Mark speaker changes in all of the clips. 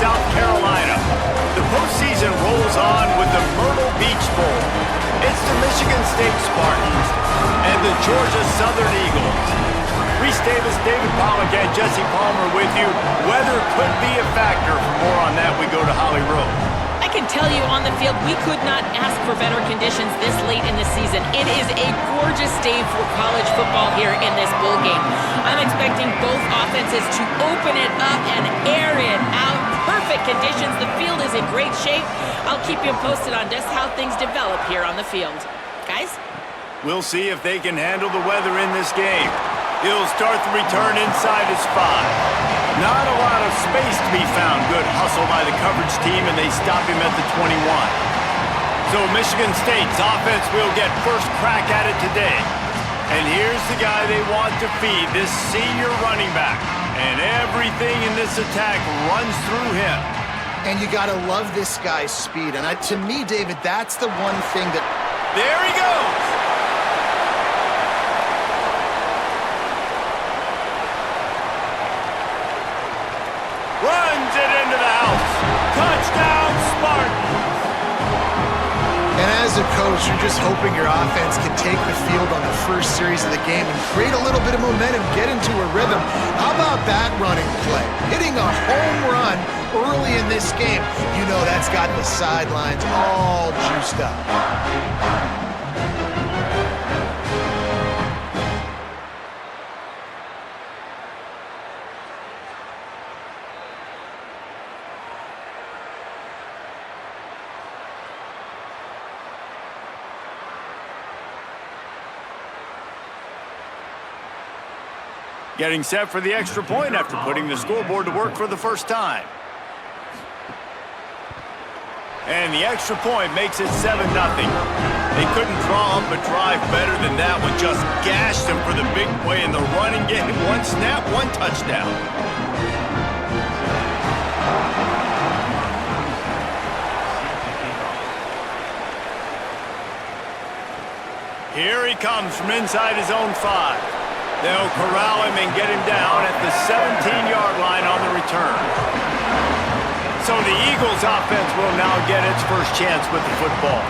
Speaker 1: South Carolina. The postseason rolls on with the Myrtle Beach Bowl. It's the Michigan State Spartans and the Georgia Southern Eagles. Reese Davis, David Pollack, and Jesse Palmer with you. Weather could be a factor. For more on that, we go to Holly Rowe.
Speaker 2: I can tell you on the field, we could not ask for better conditions this late in the season. It is a gorgeous day for college football here in this bowl game. I'm expecting both offenses to open it up and air it out. Perfect conditions. The field is in great shape. I'll keep you posted on just how things develop here on the field. Guys?
Speaker 1: We'll see if they can handle the weather in this game. He'll start the return inside his 5. Not a lot of space to be found. Good hustle by the coverage team, and they stop him at the 21. So Michigan State's offense will get first crack at it today. And here's the guy they want to feed, this senior running back. And everything in this attack runs through him.
Speaker 3: And you got to love this guy's speed. And to me, David, that's the one thing that...
Speaker 1: There he goes! Runs it into the house. Touchdown, Spartans!
Speaker 3: And as a coach, you're just hoping your offense can take the field on the first series of the game and create a little bit of momentum, get into a rhythm. How about that running play? Hitting a home run early in this game. You know that's got the sidelines all juiced up.
Speaker 1: Getting set for the extra point after putting the scoreboard to work for the first time. And the extra point makes it 7-0. They couldn't draw up a drive better than that one. Just gashed them for the big play in the running game. One snap, one touchdown. Here he comes from inside his own 5. They'll corral him and get him down at the 17-yard line on the return. So the Eagles offense will now get its first chance with the football.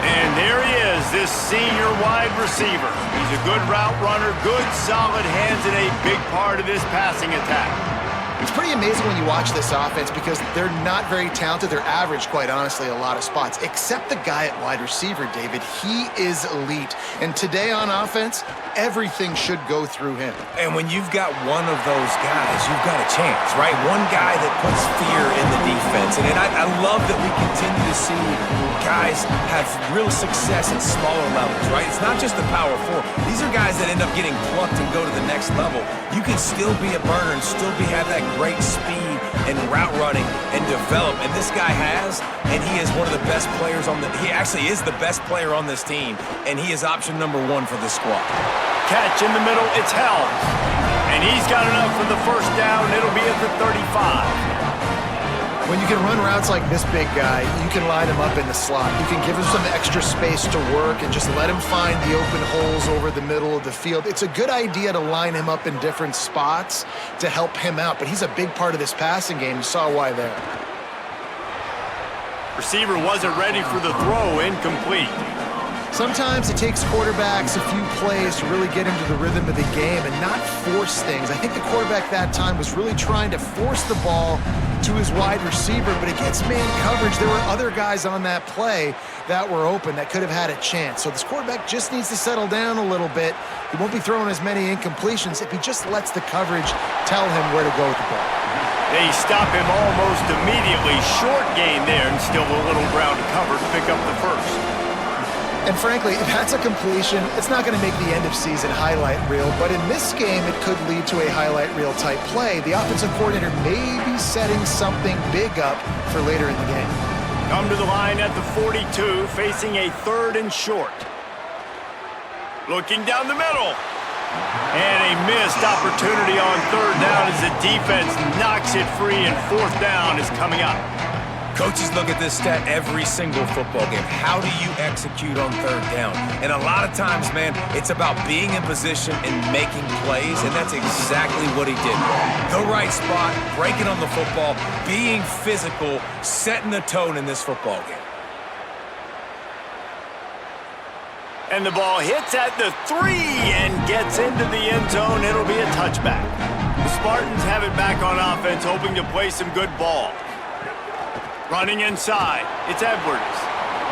Speaker 1: And there he is, this senior wide receiver. He's a good route runner, good solid hands, and a big part of this passing attack.
Speaker 3: It's pretty amazing when you watch this offense because they're not very talented. They're average, quite honestly, a lot of spots, except the guy at wide receiver, David. He is elite. And today on offense, everything should go through him.
Speaker 4: And when you've got one of those guys, you've got a chance, right? One guy that puts fear in the defense. And I love that we continue to see guys have real success at smaller levels, right? It's not just the power 4. These are guys that end up getting plucked and go to the next level. You can still be a burner and still have that great speed and route running and develop. And this guy has, and he is one of the best players he actually is the best player on this team, and he is option number 1 for the squad.
Speaker 1: Catch in the middle, it's Helms. And he's got enough for the first down. It'll be at the 35.
Speaker 3: When you can run routes like this big guy, you can line him up in the slot. You can give him some extra space to work and just let him find the open holes over the middle of the field. It's a good idea to line him up in different spots to help him out, but he's a big part of this passing game. You saw why there.
Speaker 1: Receiver wasn't ready for the throw, incomplete.
Speaker 3: Sometimes it takes quarterbacks a few plays to really get into the rhythm of the game and not force things. I think the quarterback that time was really trying to force the ball to his wide receiver, but against man coverage, there were other guys on that play that were open that could have had a chance. So this quarterback just needs to settle down a little bit. He won't be throwing as many incompletions if he just lets the coverage tell him where to go with the ball.
Speaker 1: They stop him almost immediately. Short gain there, and still a little ground to cover to pick up the first.
Speaker 3: And frankly, if that's a completion, it's not going to make the end-of-season highlight reel, but in this game, it could lead to a highlight reel type play. The offensive coordinator may be setting something big up for later in the game.
Speaker 1: Come to the line at the 42, facing a 3rd and short. Looking down the middle. And a missed opportunity on 3rd down as the defense knocks it free, and 4th down is coming up.
Speaker 4: Coaches look at this stat every single football game. How do you execute on third down? And a lot of times, man, it's about being in position and making plays, and that's exactly what he did. The right spot, breaking on the football, being physical, setting the tone in this football game.
Speaker 1: And the ball hits at the 3 and gets into the end zone. It'll be a touchback. The Spartans have it back on offense, hoping to play some good ball. Running inside, it's Edwards.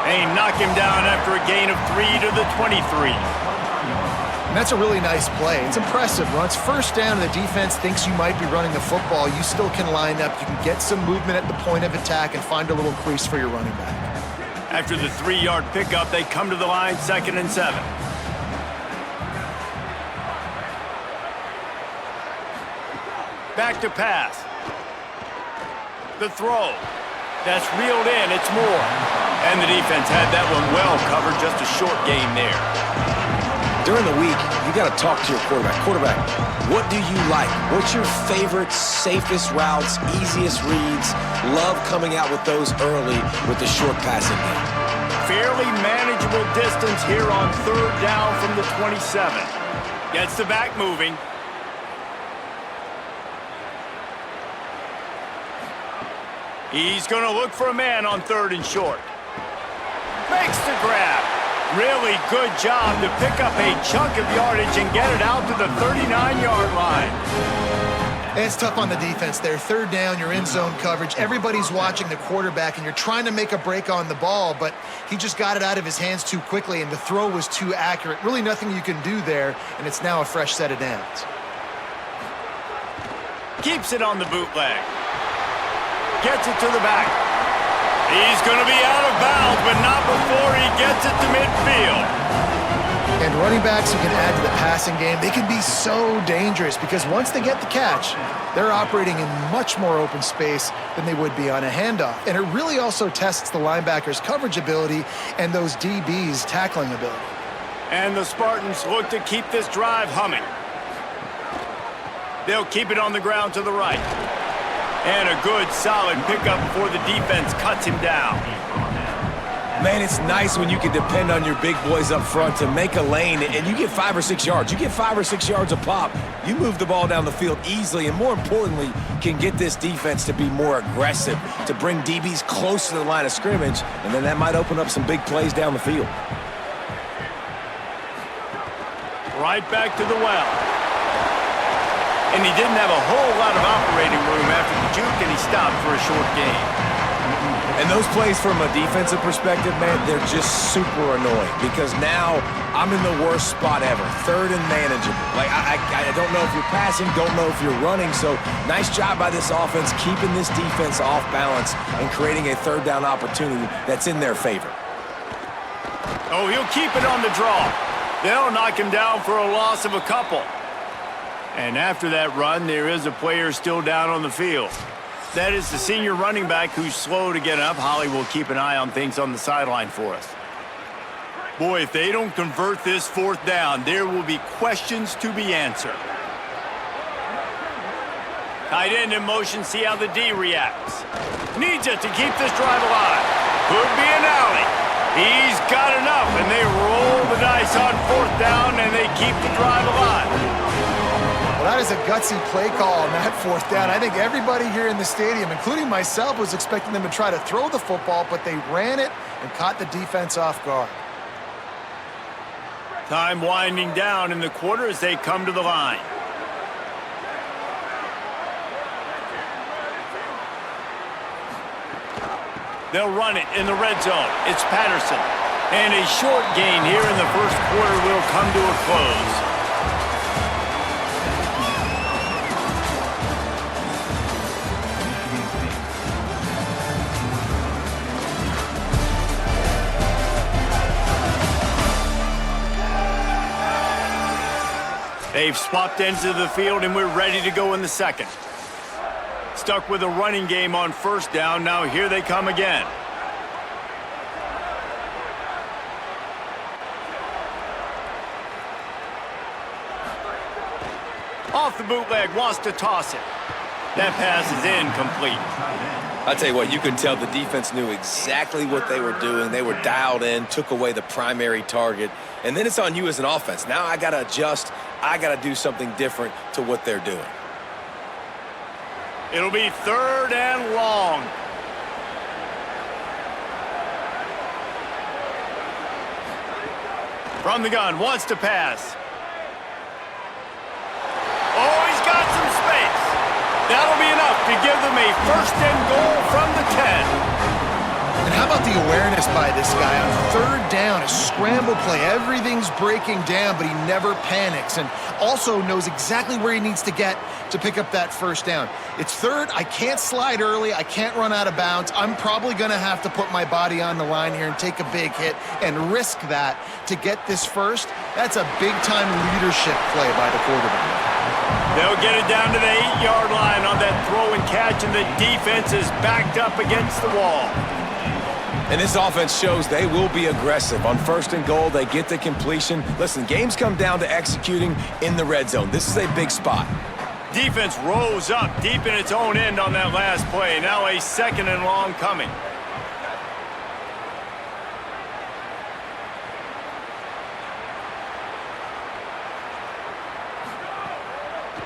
Speaker 1: They knock him down after a gain of 3 to the 23.
Speaker 3: And that's a really nice play. It's impressive. When it's first down and the defense thinks you might be running the football, you still can line up. You can get some movement at the point of attack and find a little crease for your running back.
Speaker 1: After the 3-yard pickup, they come to the line, 2nd and 7. Back to pass. The throw. That's reeled in. It's Moore. And the defense had that one well covered. Just a short gain there.
Speaker 5: During the week, you got to talk to your quarterback. Quarterback, what do you like? What's your favorite, safest routes, easiest reads? Love coming out with those early with the short passing game.
Speaker 1: Fairly manageable distance here on 3rd down from the 27. Gets the back moving. He's going to look for a man on 3rd and short. Makes the grab. Really good job to pick up a chunk of yardage and get it out to the 39-yard line.
Speaker 3: It's tough on the defense there. 3rd down, you're in zone coverage. Everybody's watching the quarterback, and you're trying to make a break on the ball, but he just got it out of his hands too quickly, and the throw was too accurate. Really nothing you can do there, and it's now a fresh set of downs.
Speaker 1: Keeps it on the bootleg. Gets it to the back. He's going to be out of bounds, but not before he gets it to midfield.
Speaker 3: And running backs who can add to the passing game, they can be so dangerous because once they get the catch, they're operating in much more open space than they would be on a handoff. And it really also tests the linebacker's coverage ability and those DBs' tackling ability.
Speaker 1: And the Spartans look to keep this drive humming. They'll keep it on the ground to the right. And a good, solid pickup before the defense cuts him down.
Speaker 4: Man, it's nice when you can depend on your big boys up front to make a lane, and you get 5 or 6 yards. You get 5 or 6 yards a pop. You move the ball down the field easily, and more importantly, can get this defense to be more aggressive, to bring DBs close to the line of scrimmage, and then that might open up some big plays down the field.
Speaker 1: Right back to the well. And he didn't have a whole lot of operating room after the juke, and he stopped for a short gain.
Speaker 4: And those plays from a defensive perspective, man, they're just super annoying because now I'm in the worst spot ever, 3rd and manageable. Like, I don't know if you're passing, don't know if you're running, so nice job by this offense keeping this defense off balance and creating a 3rd down opportunity that's in their favor.
Speaker 1: Oh, he'll keep it on the draw. They'll knock him down for a loss of a couple. And after that run, there is a player still down on the field. That is the senior running back who's slow to get up. Holly will keep an eye on things on the sideline for us. Boy, if they don't convert this 4th down, there will be questions to be answered. Tight end in motion, see how the D reacts. Needs it to keep this drive alive. Could be an alley. He's got enough, and they roll the dice on 4th down, and they keep the drive alive.
Speaker 3: Well, that is a gutsy play call on that 4th down. I think everybody here in the stadium, including myself, was expecting them to try to throw the football, but they ran it and caught the defense off guard.
Speaker 1: Time winding down in the quarter as they come to the line. They'll run it in the red zone. It's Patterson. And a short gain here in the 1st quarter will come to a close. They've swapped ends of the field, and we're ready to go in the 2nd. Stuck with a running game on 1st down. Now here they come again. Off the bootleg, wants to toss it. That pass is incomplete.
Speaker 5: I'll tell you what, you could tell the defense knew exactly what they were doing. They were dialed in, took away the primary target, and then it's on you as an offense. Now I got to adjust. I got to do something different to what they're doing.
Speaker 1: It'll be 3rd and long. From the gun, wants to pass. Oh, he's got some space. That'll be enough to give them a 1st and goal from the 10.
Speaker 3: And how about the awareness by this guy on 3rd down, a scramble play. Everything's breaking down, but he never panics and also knows exactly where he needs to get to pick up that 1st down. It's 3rd. I can't slide early. I can't run out of bounds. I'm probably going to have to put my body on the line here and take a big hit and risk that to get this 1st. That's a big-time leadership play by the quarterback.
Speaker 1: They'll get it down to the 8-yard line on that throw and catch, and the defense is backed up against the wall.
Speaker 4: And this offense shows they will be aggressive. On 1st and goal, they get the completion. Listen, games come down to executing in the red zone. This is a big spot.
Speaker 1: Defense rose up deep in its own end on that last play. Now a 2nd and long coming.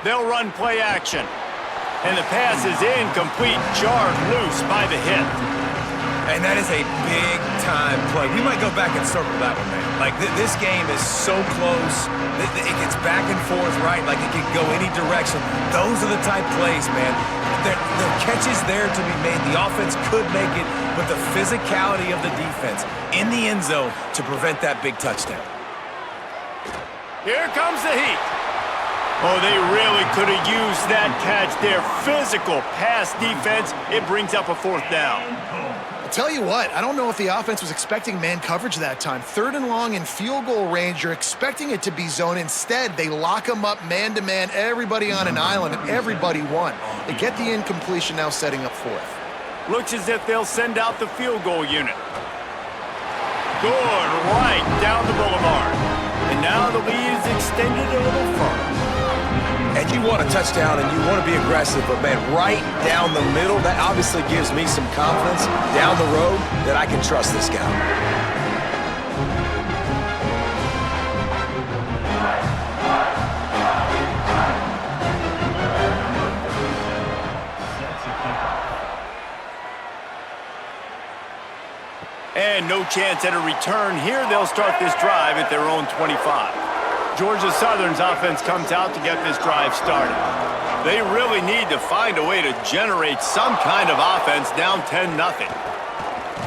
Speaker 1: They'll run play action. And the pass is incomplete, jarred loose by the hit.
Speaker 4: And that is a big-time play. We might go back and circle that one, man. Like, this game is so close. It gets back and forth, right? Like, it can go any direction. Those are the type plays, man. The catch is there to be made. The offense could make it, but the physicality of the defense in the end zone to prevent that big touchdown.
Speaker 1: Here comes the heat. Oh, they really could have used that catch there. Physical pass defense. It brings up a 4th down.
Speaker 3: Tell you what, I don't know if the offense was expecting man coverage that time. 3rd and long in field goal range, you're expecting it to be zone. Instead, they lock them up man-to-man, everybody on an island, and everybody won. They get the incompletion, now setting up 4th.
Speaker 1: Looks as if they'll send out the field goal unit. Good, right down the boulevard. And now the lead is extended a little further.
Speaker 4: And you want a touchdown and you want to be aggressive, but man, right down the middle, that obviously gives me some confidence down the road that I can trust this guy.
Speaker 1: And no chance at a return here. They'll start this drive at their own 25. Georgia Southern's offense comes out to get this drive started. They really need to find a way to generate some kind of offense down 10-0.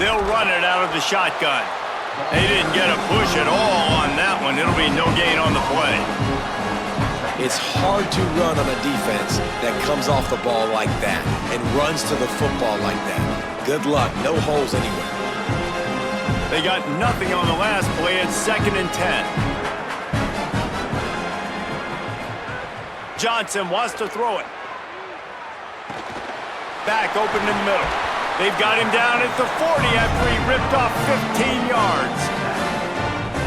Speaker 1: They'll run it out of the shotgun. They didn't get a push at all on that one. It'll be no gain on the play.
Speaker 5: It's hard to run on a defense that comes off the ball like that and runs to the football like that. Good luck. No holes anywhere.
Speaker 1: They got nothing on the last play. It's 2nd and 10. Johnson wants to throw it. Back open in the middle. They've got him down at the 40 after he ripped off 15 yards.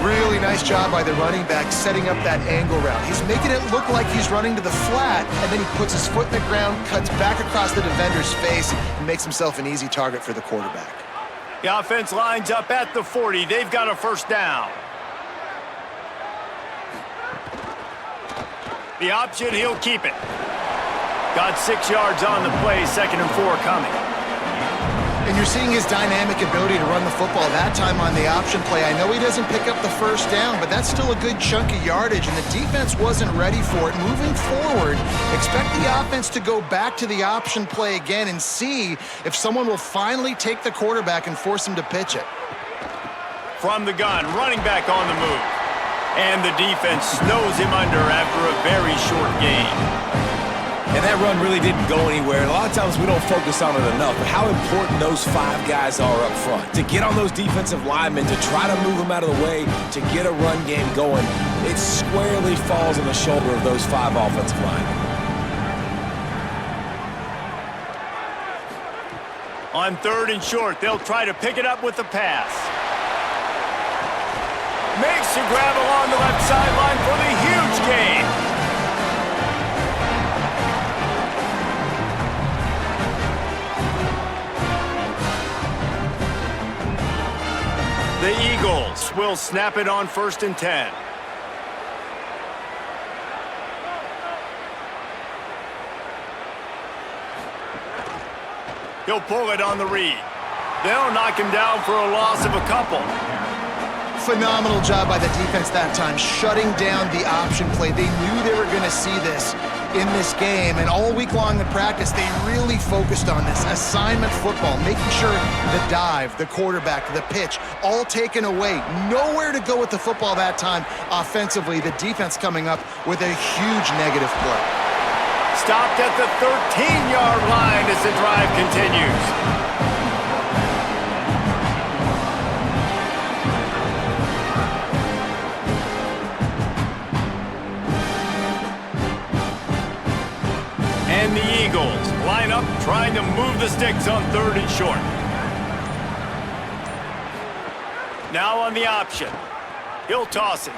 Speaker 3: Really nice job by the running back setting up that angle route. He's making it look like he's running to the flat, and then he puts his foot in the ground, cuts back across the defender's face, and makes himself an easy target for the quarterback.
Speaker 1: The offense lines up at the 40. They've got a 1st down. The option, he'll keep it. Got 6 yards on the play, 2nd and 4 coming.
Speaker 3: And you're seeing his dynamic ability to run the football that time on the option play. I know he doesn't pick up the 1st down, but that's still a good chunk of yardage, and the defense wasn't ready for it. Moving forward, expect the offense to go back to the option play again and see if someone will finally take the quarterback and force him to pitch it.
Speaker 1: From the gun, running back on the move. And the defense snows him under after a very short gain.
Speaker 4: And that run really didn't go anywhere. And a lot of times we don't focus on it enough, but how important those 5 guys are up front. To get on those defensive linemen, to try to move them out of the way, to get a run game going, it squarely falls on the shoulder of those 5 offensive linemen.
Speaker 1: On 3rd and short, they'll try to pick it up with the pass. Makes a grab along the left sideline for the huge gain. Eagles will snap it on 1st and 10. He'll pull it on the read. They'll knock him down for a loss of a couple.
Speaker 3: Phenomenal job by the defense that time, shutting down the option play. They knew they were going to see this in this game, and all week long in practice, they really focused on this assignment football, making sure the dive, the quarterback, the pitch, all taken away. Nowhere to go with the football that time offensively. The defense coming up with a huge negative play.
Speaker 1: Stopped at the 13-yard line as the drive continues. And the Eagles line up trying to move the sticks on 3rd and short. Now on the option. He'll toss it.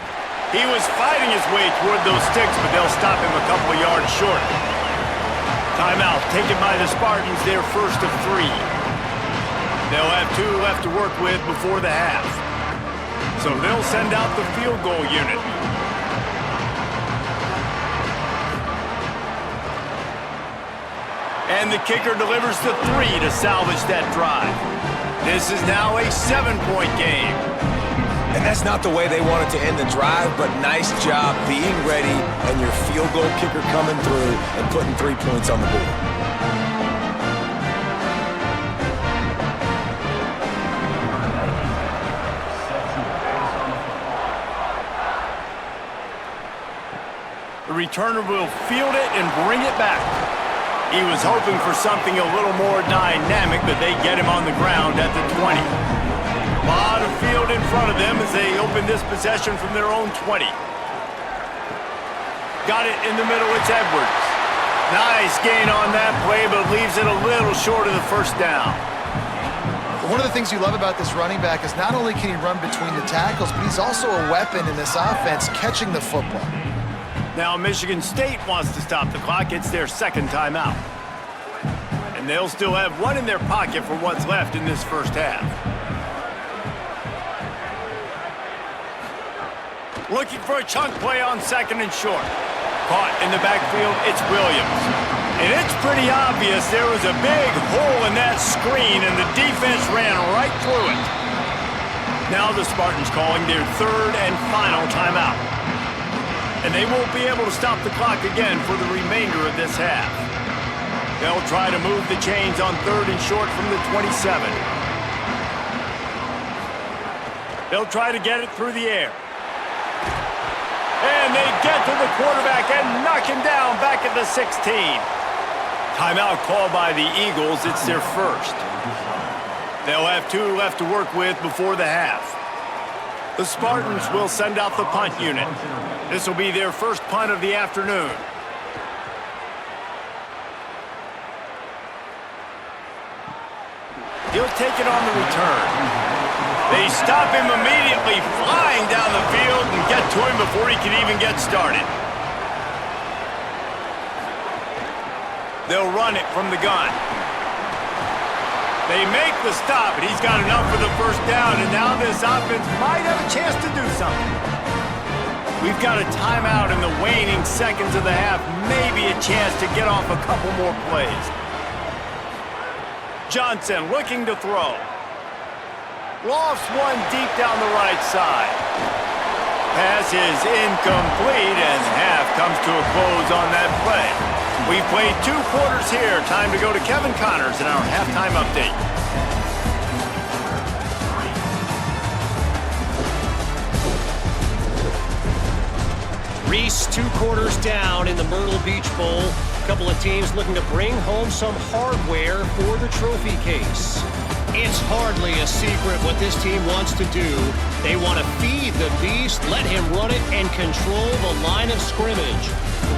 Speaker 1: He was fighting his way toward those sticks, but they'll stop him a couple of yards short. Timeout taken by the Spartans, their first of 3. They'll have 2 left to work with before the half. So they'll send out the field goal unit. And the kicker delivers the 3 to salvage that drive. This is now a 7-point game.
Speaker 4: And that's not the way they wanted to end the drive, but nice job being ready and your field goal kicker coming through and putting 3 points on the board.
Speaker 1: The returner will field it and bring it back. He was hoping for something a little more dynamic, but they get him on the ground at the 20. A lot of field in front of them as they open this possession from their own 20. Got it in the middle, it's Edwards. Nice gain on that play, but leaves it a little short of the first down.
Speaker 3: One of the things you love about this running back is not only can he run between the tackles, but he's also a weapon in this offense, catching the football.
Speaker 1: Now Michigan State wants to stop the clock. It's their 2nd timeout. And they'll still have 1 in their pocket for what's left in this first half. Looking for a chunk play on 2nd and short. Caught in the backfield, it's Williams. And it's pretty obvious there was a big hole in that screen, and the defense ran right through it. Now the Spartans calling their 3rd and final timeout. And they won't be able to stop the clock again for the remainder of this half. They'll try to move the chains on 3rd and short from the 27. They'll try to get it through the air. And they get to the quarterback and knock him down back at the 16. Timeout called by the Eagles. It's their first. They'll have 2 left to work with before the half. The Spartans will send out the punt unit. This will be their first punt of the afternoon. He'll take it on the return. They stop him immediately, flying down the field and get to him before he can even get started. They'll run it from the gun. They make the stop, and he's got enough for the first down, and now this offense might have a chance to do something. We've got a timeout in the waning seconds of the half, maybe a chance to get off a couple more plays. Johnson looking to throw. Lofts one deep down the right side. Pass is incomplete, and half comes to a close on that play. We've played 2 quarters here. Time to go to Kevin Connors in our halftime update.
Speaker 6: Reese 2 quarters down in the Myrtle Beach Bowl. A couple of teams looking to bring home some hardware for the trophy case. It's hardly a secret what this team wants to do. They want to feed the beast, let him run it, and control the line of scrimmage.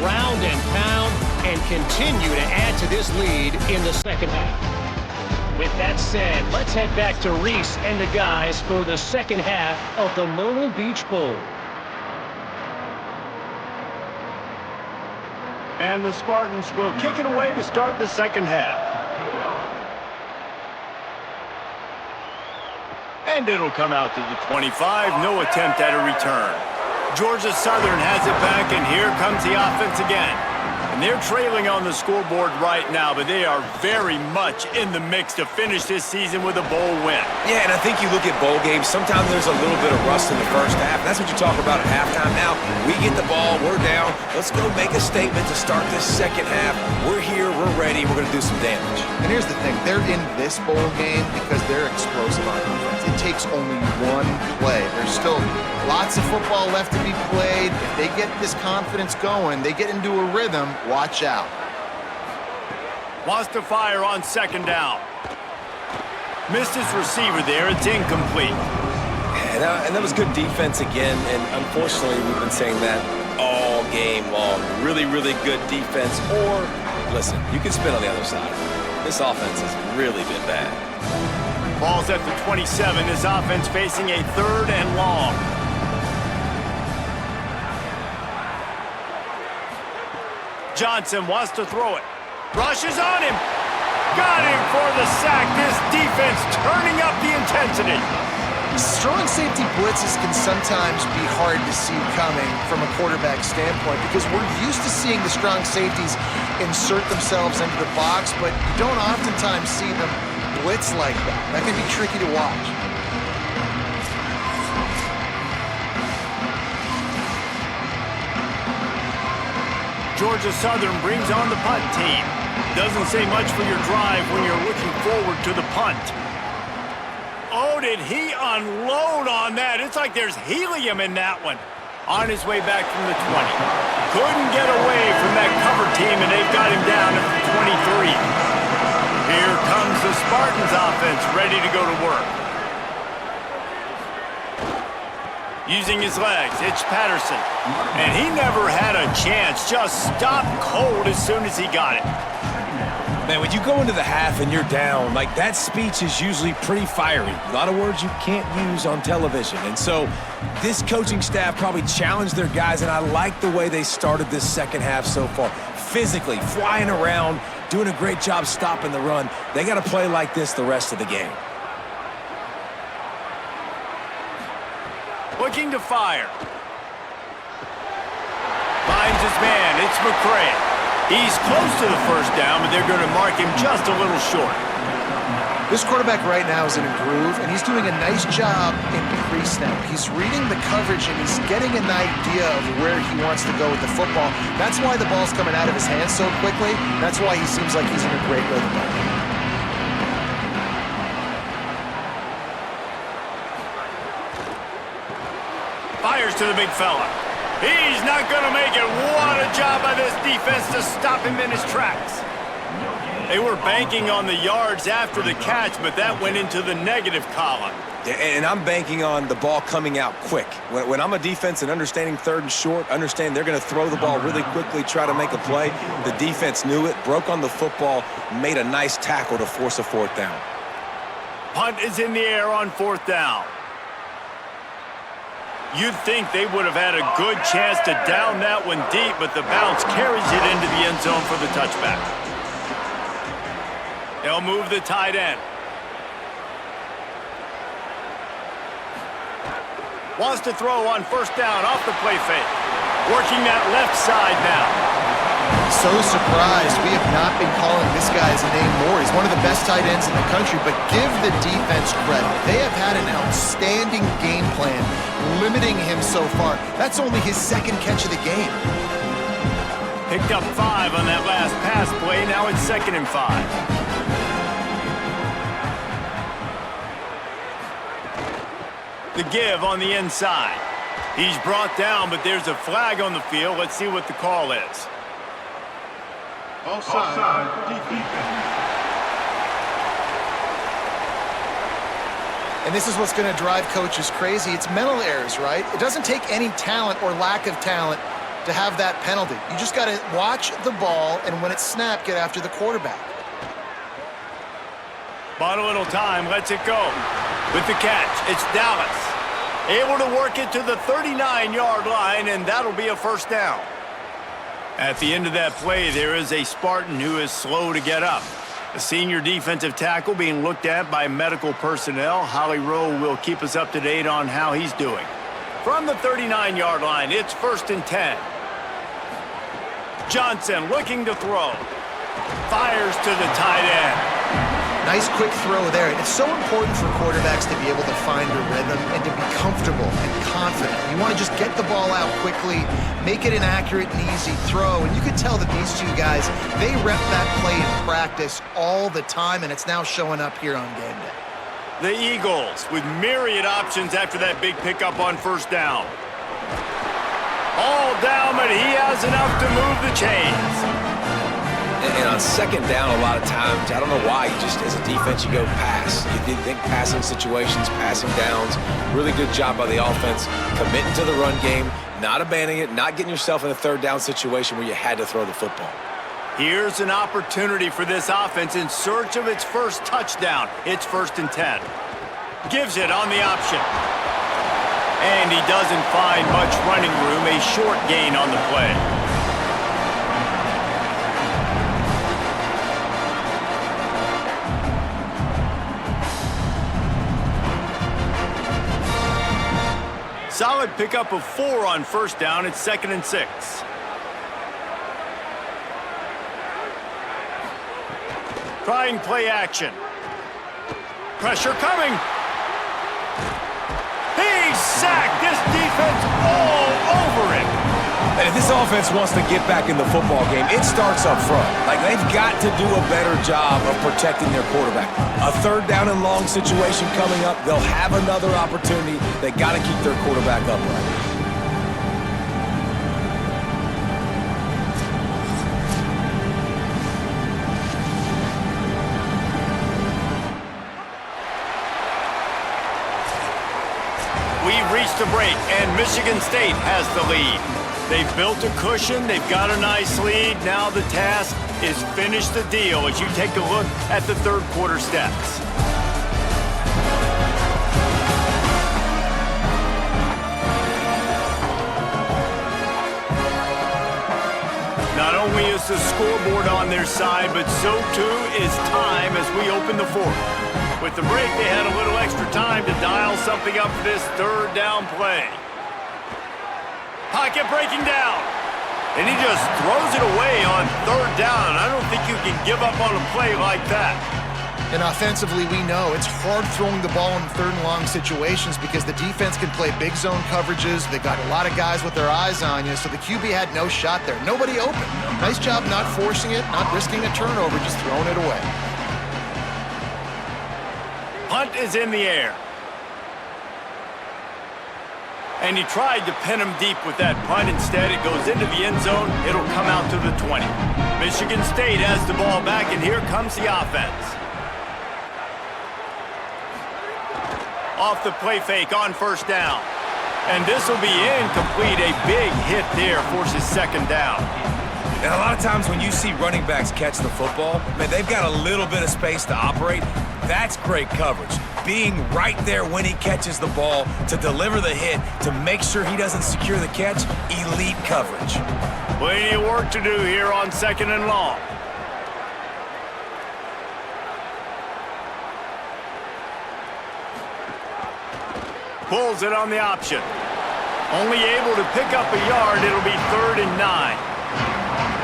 Speaker 6: Ground and pound, and continue to add to this lead in the second half. With that said, let's head back to Reese and the guys for the second half of the Myrtle Beach Bowl.
Speaker 1: And the Spartans will kick it away to start the second half. And it'll come out to the 25. No attempt at a return. Georgia Southern has it back, and here comes the offense again. And they're trailing on the scoreboard right now, but they are very much in the mix to finish this season with a bowl win.
Speaker 5: Yeah, and I think you look at bowl games, sometimes there's a little bit of rust in the first half. That's what you talk about at halftime. Now, we get the ball, we're down. Let's go make a statement to start this second half. We're here, we're ready, we're going to do some damage.
Speaker 3: And here's the thing, they're in this bowl game because they're explosive on offense. It takes only one play. There's still lots of football left to be played. If they get this confidence going, they get into a rhythm, watch out.
Speaker 1: Wants to fire on second down. Missed his receiver there. It's incomplete.
Speaker 5: And that was good defense again, and unfortunately, we've been saying that all game long. Really, really good defense. Or, listen, you can spin on the other side. This offense has really been bad.
Speaker 1: Ball's at the 27. This offense facing a 3rd and long. Johnson wants to throw it. Rushes on him. Got him for the sack. This defense turning up the intensity.
Speaker 3: Strong safety blitzes can sometimes be hard to see coming from a quarterback standpoint because we're used to seeing the strong safeties insert themselves into the box, but you don't oftentimes see them blitz like that. That can be tricky to watch.
Speaker 1: Georgia Southern brings on the punt team. Doesn't say much for your drive when you're looking forward to the punt. Oh, did he unload on that? It's like there's helium in that one. On his way back from the 20. Couldn't get away from that cover team, and they've got him down at the 23. Here comes the Spartans offense, ready to go to work. Using his legs, it's Patterson. And he never had a chance. Just stopped cold as soon as he got it.
Speaker 5: Man, when you go into the half and you're down, like that speech is usually pretty fiery. A lot of words you can't use on television. And so this coaching staff probably challenged their guys, and I like the way they started this second half so far. Physically, flying around, doing a great job stopping the run. They got to play like this the rest of the game.
Speaker 1: Looking to fire. Finds his man. It's McCray. He's close to the first down, but they're going to mark him just a little short.
Speaker 3: This quarterback right now is in a groove, and he's doing a nice job in pre-snap. He's reading the coverage, and he's getting an idea of where he wants to go with the football. That's why the ball's coming out of his hands so quickly. That's why he seems like he's in a great rhythm right now.
Speaker 1: Fires to the big fella. He's not going to make it. What a job by this defense to stop him in his tracks. They were banking on the yards after the catch, but that went into the negative column.
Speaker 5: Yeah, and I'm banking on the ball coming out quick. When I'm a defense and understanding 3rd and short, understand they're going to throw the ball really quickly, try to make a play. The defense knew it, broke on the football, made a nice tackle to force a 4th down.
Speaker 1: Punt is in the air on 4th down. You'd think they would have had a good chance to down that one deep, but the bounce carries it into the end zone for the touchback. They'll move the tight end. Wants to throw on 1st down off the play fake. Working that left side now.
Speaker 3: So surprised we have not been calling this guy's name more. He's one of the best tight ends in the country, but give the defense credit. They have had an outstanding game plan, limiting him so far. That's only his 2nd catch of the game.
Speaker 1: Picked up 5 on that last pass play. Now it's 2nd and 5. The give on the inside. He's brought down, but there's a flag on the field. Let's see what the call is.
Speaker 7: Offside. Defense.
Speaker 3: And this is what's going to drive coaches crazy. It's mental errors, right? It doesn't take any talent or lack of talent to have that penalty. You just got to watch the ball, and when it's snapped, get after the quarterback.
Speaker 1: Bought a little time, lets it go. With the catch, it's Dallas. Able to work it to the 39-yard line, and that'll be a 1st down. At the end of that play, there is a Spartan who is slow to get up. The senior defensive tackle being looked at by medical personnel. Holly Rowe will keep us up to date on how he's doing. From the 39-yard line, it's 1st and 10. Johnson looking to throw. Fires to the tight end.
Speaker 3: Nice quick throw there. And it's so important for quarterbacks to be able to find a rhythm and to be comfortable and confident. You want to just get the ball out quickly, make it an accurate and easy throw. And you could tell that these two guys, they rep that play in practice all the time, and it's now showing up here on game day.
Speaker 1: The Eagles with myriad options after that big pickup on 1st down. All down, but he has enough to move the chains.
Speaker 5: And on 2nd down, a lot of times, I don't know why, you just, as a defense, you go pass. You think passing situations, passing downs. Really good job by the offense, committing to the run game, not abandoning it, not getting yourself in a 3rd down situation where you had to throw the football.
Speaker 1: Here's an opportunity for this offense in search of its first touchdown. It's 1st and 10. Gives it on the option. And he doesn't find much running room, a short gain on the play. Solid pickup of 4 on 1st down. It's 2nd and 6. Trying play action. Pressure coming. He's sacked. This defense all over it.
Speaker 4: And if this offense wants to get back in the football game, it starts up front. Like, they've got to do a better job of protecting their quarterback. A 3rd down and long situation coming up, they'll have another opportunity. They got to keep their quarterback upright.
Speaker 1: We've reached a break, and Michigan State has the lead. They've built a cushion. They've got a nice lead. Now the task is finish the deal as you take a look at the 3rd quarter stats. Not only is the scoreboard on their side, but so too is time as we open the 4th. With the break, they had a little extra time to dial something up for this 3rd down play. Pocket breaking down. And he just throws it away on 3rd down. I don't think you can give up on a play like that.
Speaker 3: And offensively, we know it's hard throwing the ball in 3rd and long situations because the defense can play big zone coverages. They've got a lot of guys with their eyes on you, so the QB had no shot there. Nobody open. Nice job not forcing it, not risking a turnover, just throwing it away.
Speaker 1: Punt is in the air. And he tried to pin him deep with that punt. Instead, it goes into the end zone. It'll come out to the 20. Michigan State has the ball back, and here comes the offense. Off the play fake on 1st down. And this will be incomplete. A big hit there forces 2nd down.
Speaker 4: And a lot of times when you see running backs catch the football, man, they've got a little bit of space to operate. That's great coverage. Being right there when he catches the ball to deliver the hit, to make sure he doesn't secure the catch, elite coverage.
Speaker 1: Plenty of work to do here on 2nd and long. Pulls it on the option. Only able to pick up a yard. It'll be 3rd and 9.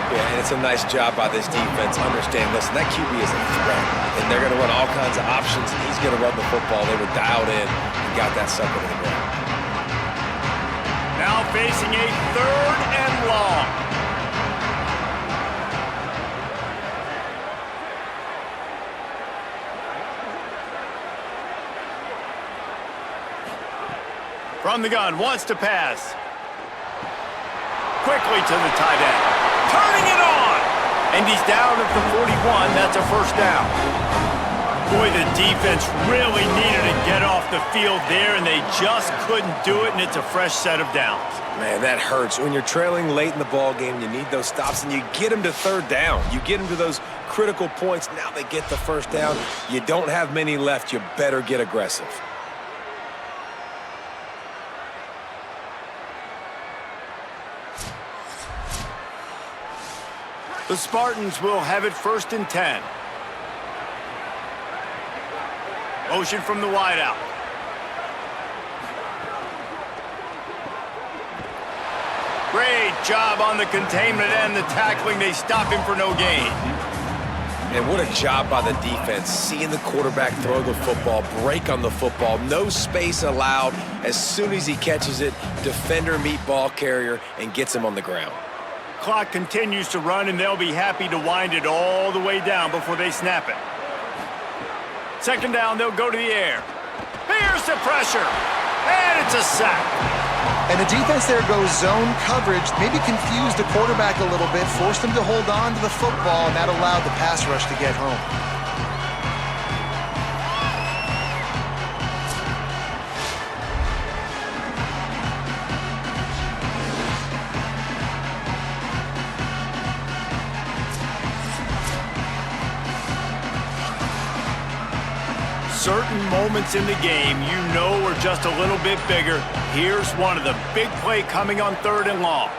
Speaker 5: Yeah, and it's a nice job by this defense. Understand, listen, that QB is a threat, and they're going to run all kinds of options, and he's going to run the football. They were dialed in and got that sucker to the ground.
Speaker 1: Now facing a 3rd and long. From the gun, wants to pass. Quickly to the tight end. Turning it on! And he's down at the 41. That's a 1st down. Boy, the defense really needed to get off the field there, and they just couldn't do it, and it's a fresh set of downs.
Speaker 5: Man, that hurts. When you're trailing late in the ball game, you need those stops, and you get them to 3rd down. You get them to those critical points. Now they get the 1st down. You don't have many left. You better get aggressive.
Speaker 1: The Spartans will have it 1st and 10. Motion from the wideout. Great job on the containment and the tackling. They stop him for no gain.
Speaker 5: And what a job by the defense, seeing the quarterback throw the football, break on the football, no space allowed. As soon as he catches it, defender meet ball carrier and gets him on the ground.
Speaker 1: Clock continues to run, and they'll be happy to wind it all the way down before they snap it. Second down, they'll go to the air. Here's the pressure, and it's a sack.
Speaker 3: And the defense there goes zone coverage, maybe confused the quarterback a little bit, forced him to hold on to the football, and that allowed the pass rush to get home.
Speaker 1: Certain moments in the game you know are just a little bit bigger. Here's one of them. Big play coming on 3rd and long.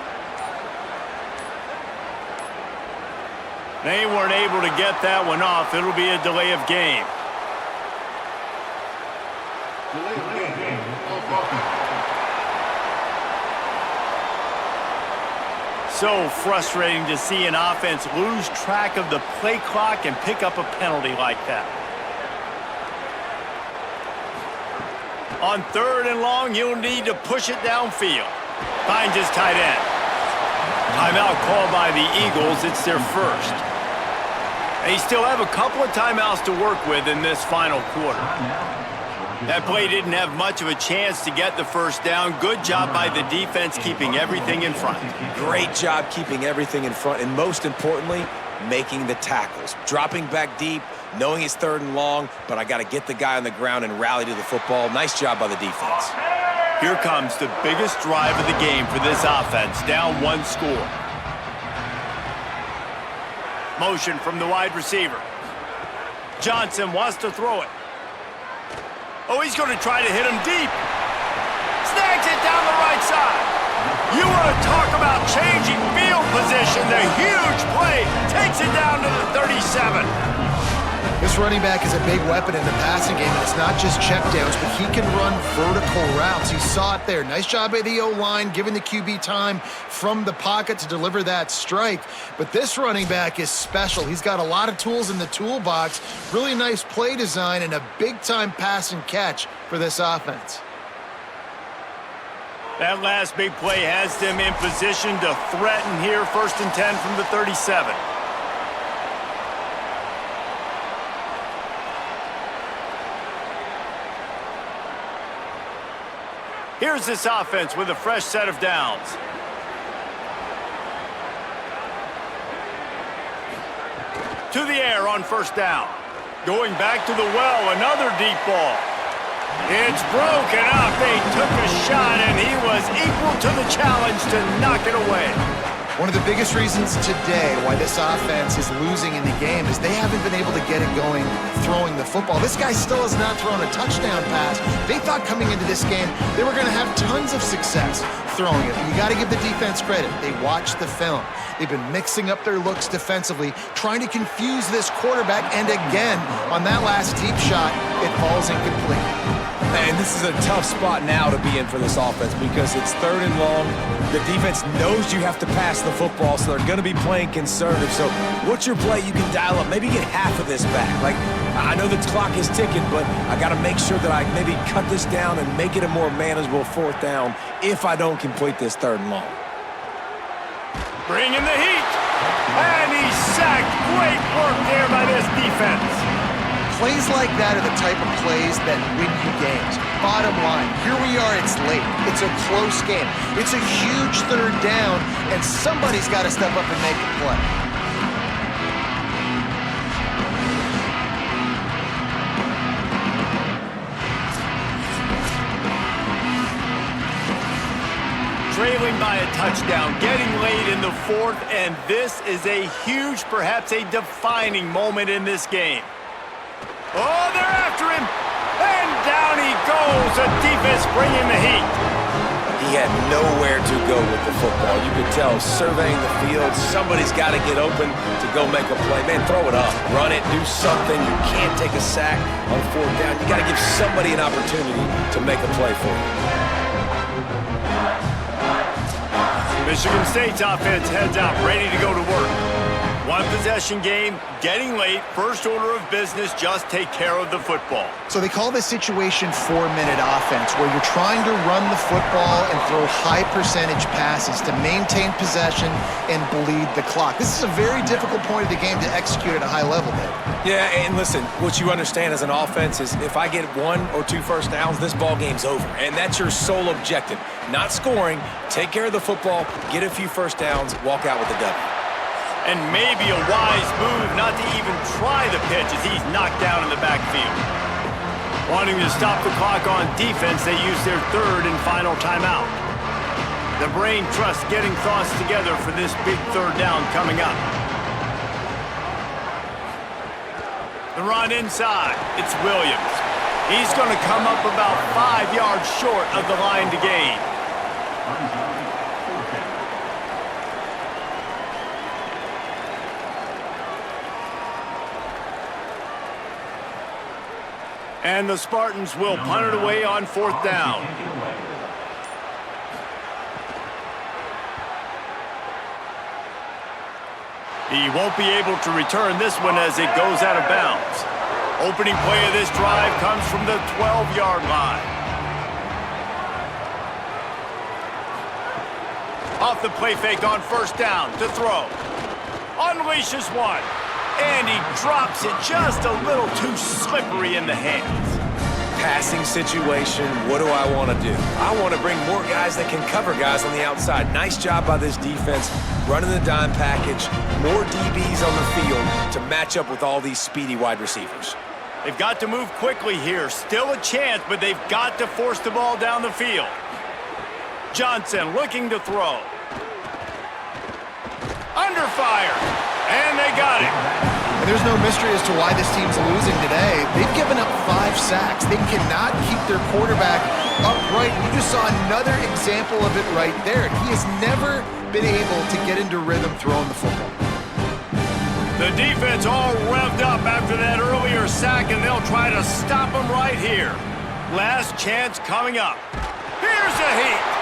Speaker 1: They weren't able to get that one off. It'll be a delay of game.
Speaker 7: Delay of game. Offense.
Speaker 1: So frustrating to see an offense lose track of the play clock and pick up a penalty like that. On 3rd and long, you'll need to push it downfield. Finds his tight end. Timeout called by the Eagles. It's their first. They still have a couple of timeouts to work with in this final quarter. That play didn't have much of a chance to get the first down. Good job by the defense keeping everything in front.
Speaker 5: Great job keeping everything in front, and most importantly, making the tackles. Dropping back deep, knowing it's 3rd and long, but I got to get the guy on the ground and rally to the football. Nice job by the defense.
Speaker 1: Here comes the biggest drive of the game for this offense, down 1 score. Motion from the wide receiver. Johnson wants to throw it. Oh, he's going to try to hit him deep. Snags it down the right side. You want to talk about changing field position. The huge play takes it down to the 37.
Speaker 3: This running back is a big weapon in the passing game, and it's not just checkdowns, but he can run vertical routes. You saw it there. Nice job by the O-line, giving the QB time from the pocket to deliver that strike. But this running back is special. He's got a lot of tools in the toolbox, really nice play design, and a big-time pass and catch for this offense.
Speaker 1: That last big play has them in position to threaten here. 1st and 10 from the 37. Here's this offense with a fresh set of downs. To the air on 1st down. Going back to the well, another deep ball. It's broken up. They took a shot, and he was equal to the challenge to knock it away.
Speaker 3: One of the biggest reasons today why this offense is losing in the game is they haven't been able to get it going throwing the football. This guy still has not thrown a touchdown pass. They thought coming into this game they were going to have tons of success throwing it. But you got to give the defense credit. They watched the film. They've been mixing up their looks defensively, trying to confuse this quarterback, and again, on that last deep shot, it falls incomplete.
Speaker 5: And this is a tough spot now to be in for this offense because it's 3rd and long. The defense knows you have to pass the football, so they're going to be playing conservative. So what's your play you can dial up? Maybe get half of this back. Like, I know the clock is ticking, but I got to make sure that I maybe cut this down and make it a more manageable 4th down if I don't complete this 3rd and long.
Speaker 1: Bring in the heat. And he's sacked. Great work there by this defense.
Speaker 3: Plays like that are the type of plays that win you games. Bottom line, here we are, it's late. It's a close game. It's a huge 3rd down, and somebody's got to step up and make a play.
Speaker 1: Trailing by a touchdown, getting late in the 4th, and this is a huge, perhaps a defining moment in this game. Oh, they're after him, and down he goes. The defense bringing the heat.
Speaker 5: He he had nowhere to go with the football. You could tell surveying the field, somebody's got to get open to go make a play. Man, throw it up, run it, do something. You can't take a sack on 4th down. You got to give somebody an opportunity to make a play for you.
Speaker 1: Michigan State's offense heads out, ready to go to work. One possession game, getting late, first order of business, just take care of the football.
Speaker 3: So they call this situation 4-minute offense, where you're trying to run the football and throw high percentage passes to maintain possession and bleed the clock. This is a very difficult point of the game to execute at a high level, Dave.
Speaker 5: Yeah, and listen, what you understand as an offense is if I get 1 or 2 first downs, this ball game's over. And that's your sole objective. Not scoring, take care of the football, get a few first downs, walk out with a W.
Speaker 1: And maybe a wise move not to even try the pitch as he's knocked down in the backfield. Wanting to stop the clock on defense, they use their 3rd and final timeout. The brain trust getting thoughts together for this big 3rd down coming up. The run inside. It's Williams. He's going to come up about 5 yards short of the line to gain. And the Spartans will punt it away on 4th down. He won't be able to return this one as it goes out of bounds. Opening play of this drive comes from the 12-yard line. Off the play fake on 1st down to throw. Unleashes one. And he drops it just a little too slippery in the hands.
Speaker 5: Passing situation, what do I want to do? I want to bring more guys that can cover guys on the outside. Nice job by this defense, running the dime package, more DBs on the field to match up with all these speedy wide receivers.
Speaker 1: They've got to move quickly here. Still a chance, but they've got to force the ball down the field. Johnson looking to throw. Under fire. And they got it.
Speaker 3: And there's no mystery as to why this team's losing today. They've given up 5 sacks. They cannot keep their quarterback upright. We just saw another example of it right there. He has never been able to get into rhythm throwing the football.
Speaker 1: The defense all revved up after that earlier sack, and they'll try to stop him right here. Last chance coming up. Here's a heat.